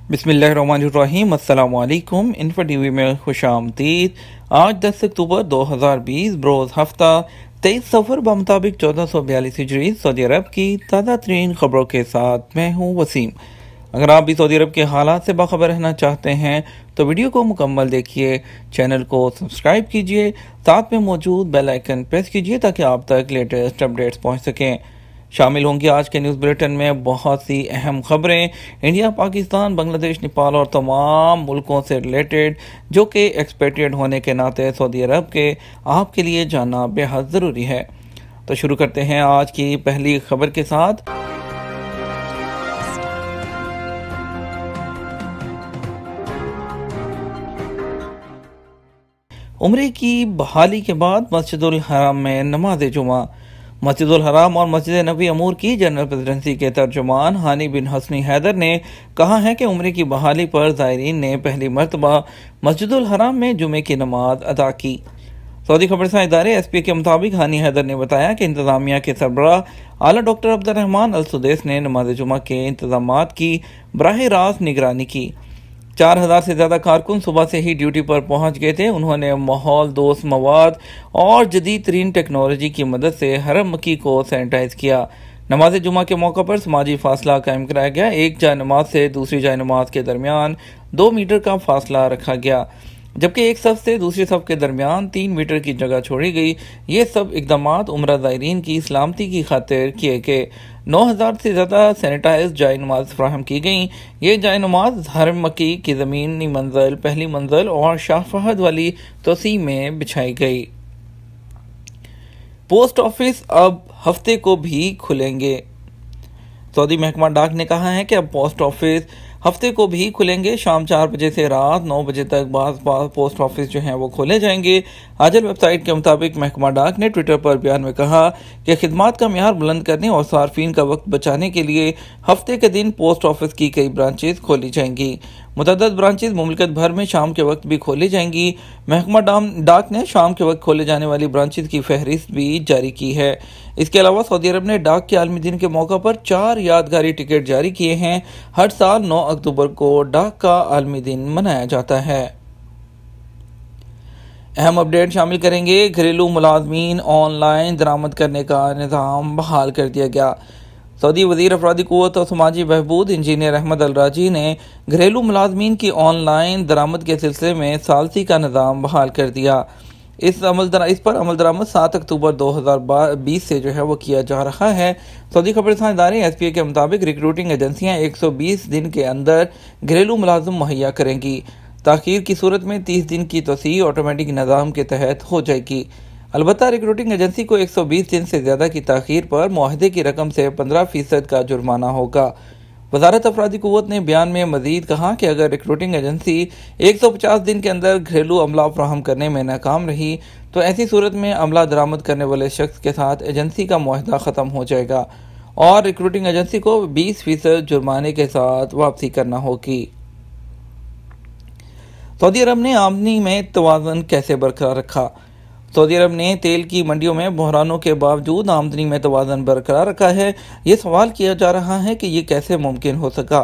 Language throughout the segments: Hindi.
बिस्मिल्लाहिर्रहमानिर्रहीम। अस्सलाम वालेकुम। इन्फो टीवी में खुशामदीद। आज 10 अक्टूबर 2020 बरोज़ हफ्ता 23 सफ़र बमुताबिक 1442 हिजरी सऊदी अरब की ताज़ा तरीन खबरों के साथ मैं हूँ वसीम। अगर आप भी सऊदी अरब के हालात से बाखबर रहना चाहते हैं तो वीडियो को मुकम्मल देखिए, चैनल को सब्सक्राइब कीजिए, साथ में मौजूद बेल आइकन प्रेस कीजिए ताकि आप तक लेटेस्ट अपडेट्स पहुँच सकें। शामिल होंगी आज के न्यूज़ बुलेटिन में बहुत सी अहम खबरें इंडिया, पाकिस्तान, बांग्लादेश, नेपाल और तमाम मुल्कों से रिलेटेड जो कि एक्सपेट्रिएट होने के नाते सऊदी अरब के आपके लिए जानना बेहद ज़रूरी है। तो शुरू करते हैं आज की पहली खबर के साथ। उम्रे की बहाली के बाद मस्जिदुल हराम में नमाज जुमा। मस्जिदुल हराम और मस्जिद नबी अमूर की जनरल प्रेसिडेंसी के तर्जुमान हानी बिन हसनी हैदर ने कहा है कि उम्रे की बहाली पर ज़ायरीन ने पहली मरतबा मस्जिदुल हराम में जुमे की नमाज अदा की। सऊदी खबरसां इदारे एसपी के मुताबिक हानी हैदर ने बताया कि इंतजामिया के सरबराह आला डॉक्टर अब्दुर्रहमान अल सुदैस ने नमाज जुमा के इंतजामात की बराह रास्त निगरानी की। 4000 से ज़्यादा कारकुन सुबह से ही ड्यूटी पर पहुंच गए थे। उन्होंने माहौल दोस्त मवाद और जदीद तरीन टेक्नोलॉजी की मदद से हरम मक्की को सैनिटाइज किया। नमाज जुमा के मौका पर समाजी फासला कायम कराया गया। एक जाय नमाज से दूसरी जाय नमाज के दरमियान 2 मीटर का फासला रखा गया, जबकि एक सफ से दूसरी सफ के दरमियान 3 मीटर की जगह छोड़ी गई। ये सब इकदामात उम्रा ज़ायरीन की सलामती की खातिर किए गए। 9000 से ज़्यादा सैनिटाइज जाय नमाज फ्राहम की गई। ये जाय नमाज हरम मक्की की ज़मीनी मंजिल, पहली मंजिल और शाह फहद वाली तोसी में बिछाई गई। पोस्ट ऑफिस अब हफ्ते को भी खुलेंगे। सऊदी महकमा डाक ने कहा है कि अब पोस्ट ऑफिस हफ्ते को भी खुलेंगे। शाम 4 बजे से रात 9 बजे तक बाज़ पोस्ट ऑफिस जो हैं वो खोले जाएंगे। आजल वेबसाइट के मुताबिक महकमा डाक ने ट्विटर पर बयान में कहा कि खिदमात का म्यार बुलंद करने और सार्फिन का वक्त बचाने के लिए हफ्ते के दिन पोस्ट ऑफिस की कई ब्रांचेज खोली जाएंगी। मुतअद्दिद ब्रांचेज मुमलिकत भर में शाम के वक्त भी खोली जाएंगी। महकमा डाक ने शाम के वक्त खोले जाने वाली ब्रांचेज की फहरिस्त भी जारी की है। इसके अलावा सऊदी अरब ने डाक के आलमी दिन के मौका पर 4 यादगारी टिकट जारी किए हैं। हर साल 9 अक्टूबर को डाक का आलमी दिन मनाया जाता है। अहम अपडेट शामिल करेंगे। घरेलू मुलाजमीन ऑनलाइन दरामद करने का निज़ाम बहाल कर दिया गया। सऊदी वज़ीर अफरादी क़ुव्वत और समाजी बहबूद इंजीनियर अहमद अल राजी ने घरेलू मुलाजमीन की ऑनलाइन दरामद के सिलसिले में सालसी का निज़ाम बहाल कर दिया। इस पर अमल दरामद 7 अक्टूबर 2020 से जो है वो किया जा रहा है। सऊदी खबरसां इदारे एसपीए के मुताबिक रिक्रूटिंग एजेंसियां 120 दिन के अंदर घरेलू मुलाजिम मुहैया करेंगी। ताख़ीर की सूरत में 30 दिन की तोसी ऑटोमेटिक निज़ाम के तहत हो जाएगी। अलबत्ता रिक्रूटिंग एजेंसी को 120 दिन से ज़्यादा की ताख़ीर पर मुआहदे की रकम से 15% का जुर्माना होगा। वज़ारत अफरादी क़ुव्वत ने बयान में मज़ीद कहा कि अगर रिक्रूटिंग एजेंसी 150 दिन के अंदर घरेलू अमला फ्राहम करने में नाकाम रही तो ऐसी सूरत में अमला दरामद करने वाले शख्स के साथ एजेंसी का मुआहदा ख़त्म हो जाएगा और रिक्रूटिंग एजेंसी को 20% जुर्माने के साथ वापसी करना होगी। सऊदी अरब ने आमदनी में तवाज़ुन कैसे बरकरार रखा। सऊदी अरब ने तेल की मंडियों में बहरानों के बावजूद आमदनी में तवाज़ुन बरकरार रखा है। ये सवाल किया जा रहा है कि ये कैसे मुमकिन हो सका।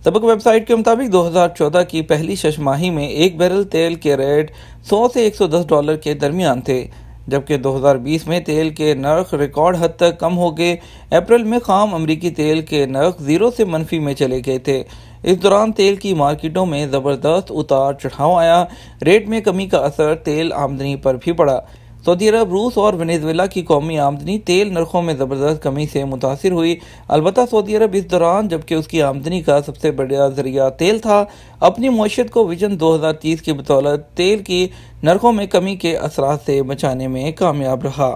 सबक वेबसाइट के मुताबिक 2014 की पहली छमाही में 1 बैरल तेल के रेट 100 से $110 के दरमियान थे, जबकि 2020 में तेल के नर्ख रिकॉर्ड हद तक कम हो गए। अप्रैल में खाम अमरीकी तेल के नर्ख 0 से मनफी में चले गए थे। इस दौरान तेल की मार्केटों में ज़बरदस्त उतार चढ़ाव आया। रेट में कमी का असर तेल आमदनी पर भी पड़ा। सऊदी अरब, रूस और वेनेजुएला की कौमी आमदनी तेल नरखों में ज़बरदस्त कमी से मुतासिर हुई। अलबत्ता सऊदी अरब इस दौरान, जबकि उसकी आमदनी का सबसे बड़ा जरिया तेल था, अपनी मईशत को विजन 2030 की बदौलत तेल की नरखों में कमी के असरात से बचाने में कामयाब रहा।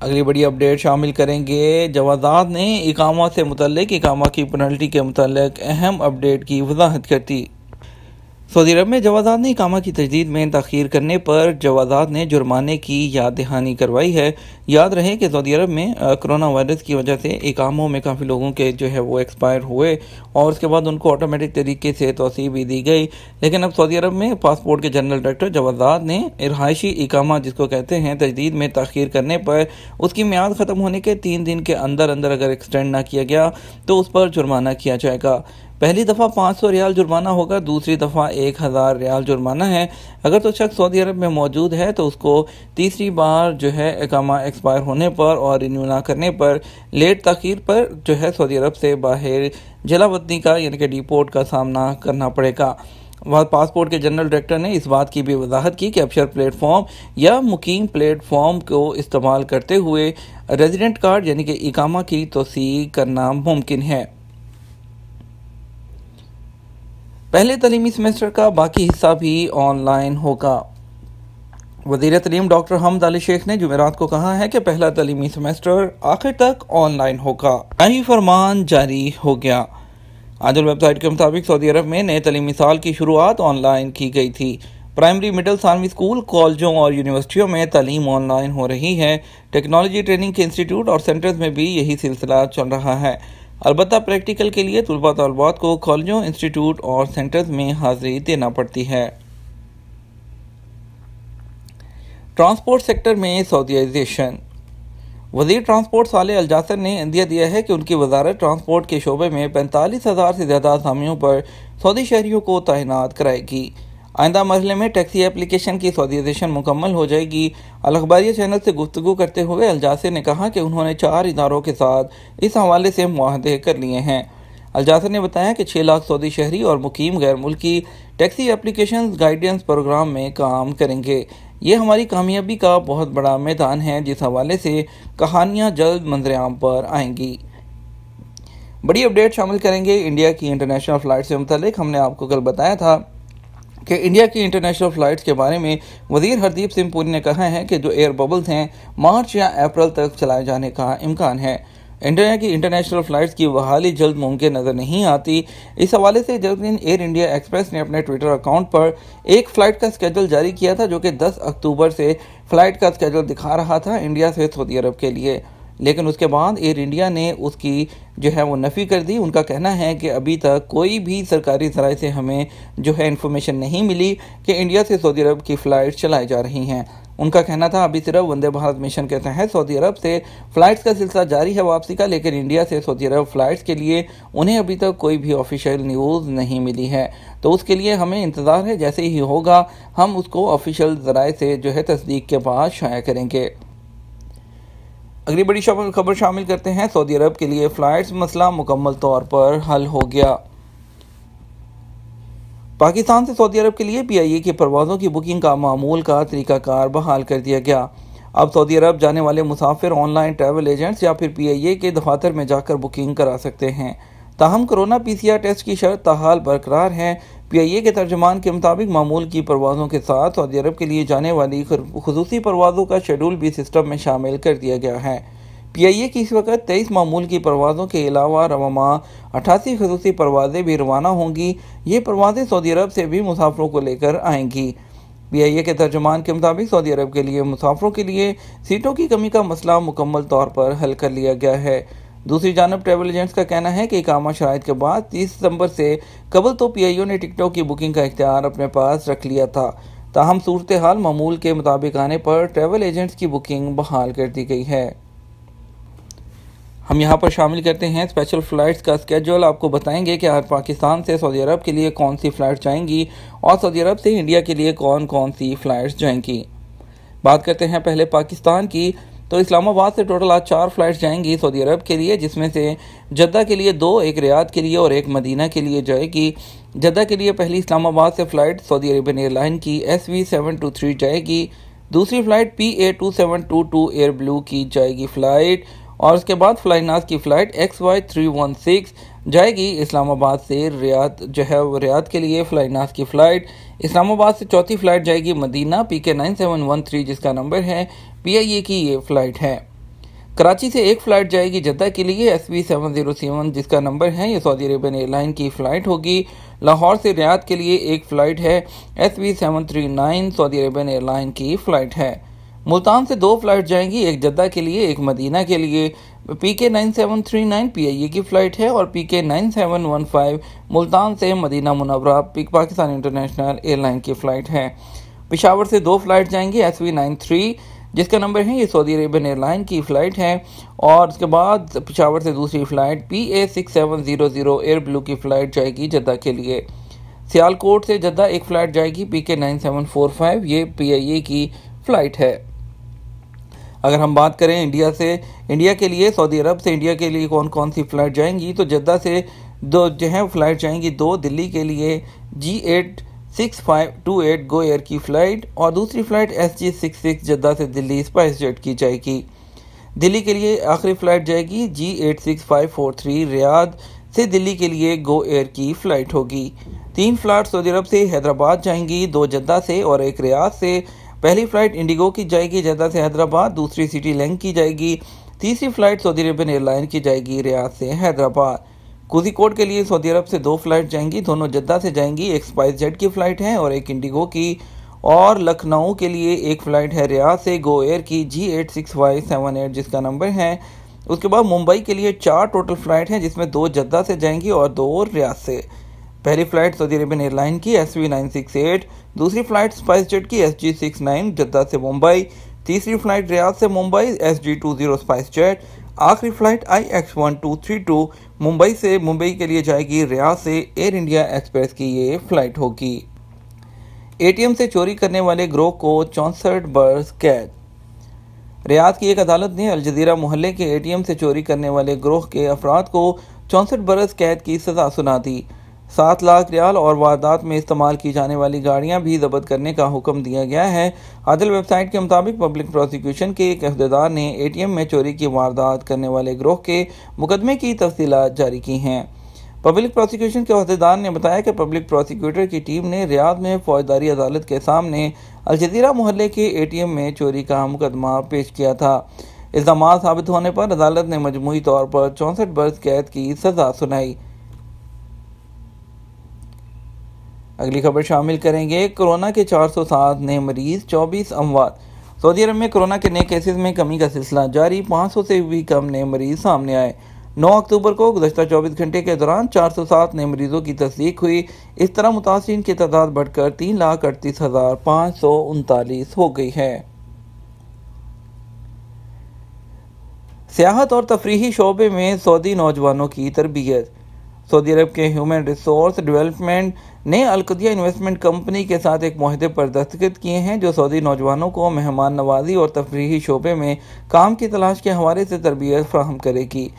अगली बड़ी अपडेट शामिल करेंगे। जवाज़ात ने इकामा से मुतल्लिक इकामा की पेनल्टी के मुतल्लिक अहम अपडेट की वजाहत करती। सऊदी अरब में जवाजात ने इकामा की तजदीद में तखीर करने पर जवाजात ने जुर्माने की याद दहानी करवाई है। याद रहे कि सऊदी अरब में कोरोना वायरस की वजह से इकामों में काफ़ी लोगों के वो एक्सपायर हुए और उसके बाद उनको ऑटोमेटिक तरीके से तौसीह भी दी गई। लेकिन अब सऊदी अरब में पासपोर्ट के जनरल डायरेक्टर जवाजात ने रिहायशी इकामा जिसको कहते हैं तजदीद में तखीर करने पर उसकी मियाद ख़त्म होने के 3 दिन के अंदर अंदर अगर एक्सटेंड ना किया गया तो उस पर जुर्माना किया जाएगा। पहली दफ़ा 500 रियाल जुर्माना होगा, दूसरी दफ़ा 1000 रियाल जुर्माना है। अगर तो शख्स सऊदी अरब में मौजूद है तो उसको तीसरी बार इकामा एक्सपायर होने पर और रिन्यू ना करने पर लेट तखीर पर सऊदी अरब से बाहर जलावतनी का यानी कि डिपोर्ट का सामना करना पड़ेगा। वह पासपोर्ट के जनरल डायरेक्टर ने इस बात की भी वजाहत की कि अबशर प्लेटफॉर्म या मुकीम प्लेटफॉर्म को इस्तेमाल करते हुए रेजिडेंट कार्ड यानी कि इकामा की तौसीह करना मुमकिन है। पहले तालीमी सेमेस्टर का बाकी हिस्सा भी ऑनलाइन होगा। वज़ीर तालीम डॉक्टर हमद अली शेख ने जुमेरात को कहा है कि पहला तालीमी सेमेस्टर आखिर तक ऑनलाइन होगा। नई फरमान जारी हो गया। आजल वेबसाइट के मुताबिक सऊदी अरब में नए तालीमी साल की शुरुआत ऑनलाइन की गई थी। प्राइमरी मिडिल सानवी स्कूल, कॉलेजों और यूनिवर्सिटियों में तालीम ऑनलाइन हो रही है। टेक्नोलॉजी ट्रेनिंग के इंस्टीट्यूट और सेंटर्स में भी यही सिलसिला चल रहा है। अलबत्ता प्रैक्टिकल के लिए तलबात को कॉलेजों, इंस्टीट्यूट और सेंटर्स में हाजिरी देना पड़ती है। ट्रांसपोर्ट सेक्टर में सऊदीयाइजेशन। वज़ीर ट्रांसपोर्ट साले अल जासर ने इंदिया दिया है कि उनकी वजारत ट्रांसपोर्ट के शोबे में 45,000 से ज़्यादा असामियों पर सऊदी शहरियों को तैनात कराएगी। आइंदा मरहले में टैक्सी एप्लीकेशन की सऊदीयाइजेशन मुकम्मल हो जाएगी। अल अखबारिया चैनल से गुफ्तगू करते हुए अल जासर ने कहा कि उन्होंने 4 इदारों के साथ इस हवाले से मुआहदे कर लिए हैं। अल जासर ने बताया कि 6 लाख सऊदी शहरी और मुकीम गैर मुल्की टैक्सी एप्लीकेशन गाइडेंस प्रोग्राम में काम करेंगे। ये हमारी कामयाबी का बहुत बड़ा मैदान है, जिस हवाले से कहानियाँ जल्द मंजरेआम पर आएंगी। बड़ी अपडेट शामिल करेंगे इंडिया की इंटरनेशनल फ़्लाइट से मुतल्लिक। हमने आपको कल बताया था कि इंडिया की इंटरनेशनल फ़्लाइट्स के बारे में वज़ीर हरदीप सिंह पुरी ने कहा है कि जो एयर बबल्स हैं मार्च या अप्रैल तक चलाए जाने का इम्कान है। इंडिया की इंटरनेशनल फ़्लाइट्स की बहाली जल्द मुमकिन नज़र नहीं आती। इस हवाले से जल्द दिन एयर इंडिया एक्सप्रेस ने अपने ट्विटर अकाउंट पर एक फ़्लाइट का स्केड्यूल जारी किया था, जो कि 10 अक्टूबर से फ़्लाइट का स्केड्यूल दिखा रहा था इंडिया से सऊदी अरब के लिए। लेकिन उसके बाद एयर इंडिया ने उसकी वो नफ़ी कर दी। उनका कहना है कि अभी तक कोई भी सरकारी ज़राए से हमें इन्फॉर्मेशन नहीं मिली कि इंडिया से सऊदी अरब की फ़्लाइट चलाई जा रही हैं। उनका कहना था अभी सिर्फ वंदे भारत मिशन के तहत सऊदी अरब से फ़्लाइट्स का सिलसिला जारी है वापसी का, लेकिन इंडिया से सऊदी अरब फ़्लाइट्स के लिए उन्हें अभी तक कोई भी ऑफिशियल न्यूज़ नहीं मिली है। तो उसके लिए हमें इंतज़ार है, जैसे ही होगा हम उसको ऑफिशियल ज़राए से तस्दीक के बाद शाया करेंगे। अगली बड़ी खबर शामिल करते हैं। सऊदी अरब के लिए फ़्लाइट्स मसला मुकम्मल तौर पर हल हो गया। पाकिस्तान से सऊदी अरब के लिए PIA की परवाज़ों की बुकिंग का मामूल का तरीक़ाकार बहाल कर दिया गया। अब सऊदी अरब जाने वाले मुसाफिर ऑनलाइन ट्रैवल एजेंट्स या फिर PIA के दफातर में जाकर बुकिंग करा सकते हैं। ताहम कोरोना PCR टेस्ट की शर्त ताहाल बरकरार है। PIA के तर्जुमान के मुताबिक मामूल की परवाज़ों के साथ सऊदी अरब के लिए जाने वाली खुसूसी परवाज़ों का शेड्यूल भी सिस्टम में शामिल कर दिया गया है। PIA की इस वक्त 23 मामूल की परवाज़ों के अलावा रवामा 88 खसूसी परवाज़ें भी रवाना होंगी। ये परवाज़ें सऊदी अरब से भी मुसाफरों को लेकर आएंगी। PIA के तर्जुमान के मुताबिक सऊदी अरब के लिए मुसाफरों के लिए सीटों की कमी का मसला मुकम्मल तौर पर हल कर लिया गया है। दूसरी जानब ट्रैवल एजेंट्स का कहना है कि इकामा शराइत के बाद 30 दिसंबर से कबल तो PIA ने टिकटों की बुकिंग का इख्तियार अपने पास रख लिया था। ताहम सूरत हाल मामूल के मुताबिक आने पर ट्रैवल एजेंट्स की बुकिंग बहाल कर दी गई है। हम यहाँ पर शामिल करते हैं स्पेशल फ़्लाइट्स का स्केड्यूल। आपको बताएंगे कि आज पाकिस्तान से सऊदी अरब के लिए कौन सी फ़्लाइट जाएंगी और सऊदी अरब से इंडिया के लिए कौन कौन सी फ़्लाइट्स जाएंगी। बात करते हैं पहले पाकिस्तान की। तो इस्लामाबाद से टोटल आज 4 फ़्लाइट्स जाएंगी सऊदी अरब के लिए, जिसमें से जद्दा के लिए 2, एक रियाद के लिए और एक मदीना के लिए जाएगी। जद्दा के लिए पहली इस्लामाबाद से फ़्लाइट सऊदी अरेबियन एयरलाइन की SV723 जाएगी। दूसरी फ़्लाइट PA2722 एयर ब्लू की जाएगी फ़्लाइट और उसके बाद फ्लाइनास की फ़्लाइट XY316 जाएगी इस्लामाबाद से रियाद रियाद के लिए फ्लाइनास की फ़्लाइट। इस्लामाबाद से चौथी फ़्लाइट जाएगी मदीना PK9713 जिसका नंबर है। PIA की ये फ़्लाइट है। कराची से एक फ़्लाइट जाएगी जद्दा के लिए SV707 जिसका नंबर है, ये सऊदी अरेबियन एयरलाइन की फ़्लाइट होगी। लाहौर से रियाद के लिए एक फ़्लाइट है, SV739 सऊदी अरेबियन एयरलाइन की फ़्लाइट है। मुल्तान से दो फ़्लाइट जाएंगी, एक जद्दा के लिए एक मदीना के लिए। PK9739 PIA की फ़्लाइट है और PK9715 मुल्तान से मदीना मुनव्वरा पाकिस्तान इंटरनेशनल एयरलाइन की फ़्लाइट है। पेशावर से दो फ़्लाइट जाएंगी, SV93 जिसका नंबर है, ये सऊदी अरेबियन एयरलाइन की फ़्लाइट है। और उसके बाद पेशावर से दूसरी फ़्लाइट PA6700 एयर ब्लू की फ़्लाइट जाएगी जद्दा के लिए। सियालकोट से जद्दा एक फ़्लाइट जाएगी PK9745, ये PIA की फ़्लाइट है। अगर हम बात करें इंडिया के लिए, सऊदी अरब से इंडिया के लिए कौन कौन सी फ़्लाइट जाएंगी, तो जद्दा से दो जो है फ़्लाइट जाएंगी, दो दिल्ली के लिए G86528 गो एयर की फ़्लाइट और दूसरी फ़्लाइट SG66 जद्दा से दिल्ली स्पाइस जेट की जाएगी। दिल्ली के लिए आखिरी फ़्लाइट जाएगी G86543 रियाद से दिल्ली के लिए गो एयर की फ़्लाइट होगी। तीन फ़्लाइट सऊदी अरब से हैदराबाद जाएंगी, दो जद्दा से और एक रियाद से। पहली फ़्लाइट इंडिगो की जाएगी जद्दा से हैदराबाद, दूसरी सिटी लिंक की जाएगी, तीसरी फ़्लाइट सऊदी अरेबियन एयरलाइन की जाएगी रियाद से हैदराबाद। कोझिकोड के लिए सऊदी अरब से दो फ़्लाइट जाएंगी, दोनों जद्दा से जाएंगी, एक स्पाइस जेट की फ़्लाइट है और एक इंडिगो की। और लखनऊ के लिए एक फ़्लाइट है रियाद से गो एयर की G86578 जिसका नंबर है। उसके बाद मुंबई के लिए चार टोटल फ़्लाइट हैं, जिसमें दो जद्दा से जाएंगी और दो रियाद से। पहली फ़्लाइट सऊदी अरेबियन एयरलाइन की SV968, दूसरी फ़्लाइट स्पाइस जेट की SG69 जद्दा से मुंबई, तीसरी फ़्लाइट रियाद से मुंबई SG20 स्पाइस जेट, आखिरी फ़्लाइट IX1232 मुंबई के लिए जाएगी रियाद से एयर इंडिया एक्सप्रेस की ये फ़्लाइट होगी। ATM से चोरी करने वाले गिरोह को 64 बरस कैद। रियाद की एक अदालत ने अल जज़ीरा मोहल्ले के ATM से चोरी करने वाले गिरोह के अफराद को 64 बरस कैद की सज़ा सुना दी। 7 लाख रियाल और वारदात में इस्तेमाल की जाने वाली गाड़ियां भी जब्त करने का हुक्म दिया गया है। आदिल वेबसाइट के मुताबिक पब्लिक प्रोसिक्यूशन के एक अहदेदार ने ATM में चोरी की वारदात करने वाले गिरोह के मुकदमे की तफसीलात जारी की हैं। पब्लिक प्रोसिक्यूशन के अहदेदार ने बताया कि पब्लिक प्रोसिक्यूटर की टीम ने रियाद में फौजदारी अदालत के सामने अल जज़ीरा मोहल्ले के ATM में चोरी का मुकदमा पेश किया था। इल्ज़ामात साबित होने पर अदालत ने मजमूई तौर पर 64 बरस कैद की सज़ा सुनाई। अगली खबर शामिल करेंगे, कोरोना के 407 नए मरीज, 24 अमवात। सऊदी अरब में कोरोना के नए केसेस में कमी का सिलसिला जारी, 500 से भी कम नए मरीज सामने आए। 9 अक्टूबर को गुज़श्ता 24 घंटे के दौरान 407 नए मरीजों की तस्दीक हुई। इस तरह मुतासिरीन की तादाद बढ़कर 3,38,539 हो गई है। सियाहत और तफरीही शोबे में सऊदी नौजवानों की तरबियत। सऊदी अरब के ह्यूमन रिसोर्स डेवलपमेंट ने अलकदिया इन्वेस्टमेंट कंपनी के साथ एक मुआहदे पर दस्तखत किए हैं, जो सऊदी नौजवानों को मेहमान नवाजी और तफरीही शोबे में काम की तलाश के हवाले से तरबियत फराहम करेगी।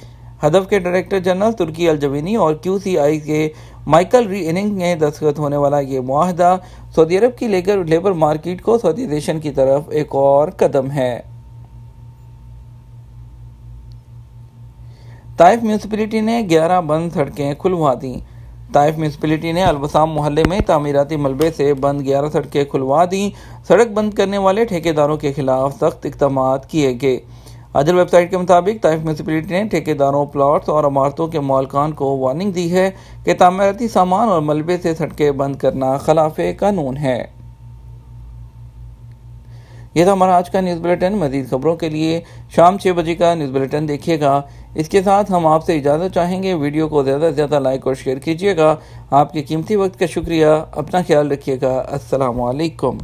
हदफ के डायरेक्टर जनरल तुर्की अल-जवीनी और QCI के माइकल री-इनिंग ने दस्तखत होने वाला ये मुआहदा सऊदी अरब की लेबर मार्केट को सऊदीजेशन की तरफ एक और कदम है। ताइफ म्यूनसिपलिटी ने 11 बंद सड़कें खुलवा दी। ताइफ म्यूनसिपलिटी ने अलवसाम मोहल्ले में तामीराती मलबे से बंद 11 सड़कें खुलवा दी। सड़क बंद करने वाले ठेकेदारों के खिलाफ सख्त इक़दाम किए गए। आदिल वेबसाइट के मुताबिक ताइफ म्यूनसिपलिटी ने ठेकेदारों, प्लॉट्स और इमारतों के मालिकान को वार्निंग दी है कि तामीराती सामान और मलबे से सड़कें बंद करना खिलाफे कानून है। यह था हमारा आज का न्यूज़ बुलेटिन। मज़ीद खबरों के लिए शाम 6 बजे का न्यूज़ बुलेटिन देखिएगा। इसके साथ हम आपसे इजाज़त चाहेंगे। वीडियो को ज़्यादा से ज़्यादा लाइक और शेयर कीजिएगा। आपके कीमती वक्त का शुक्रिया। अपना ख्याल रखिएगा। अस्सलामु अलैकुम।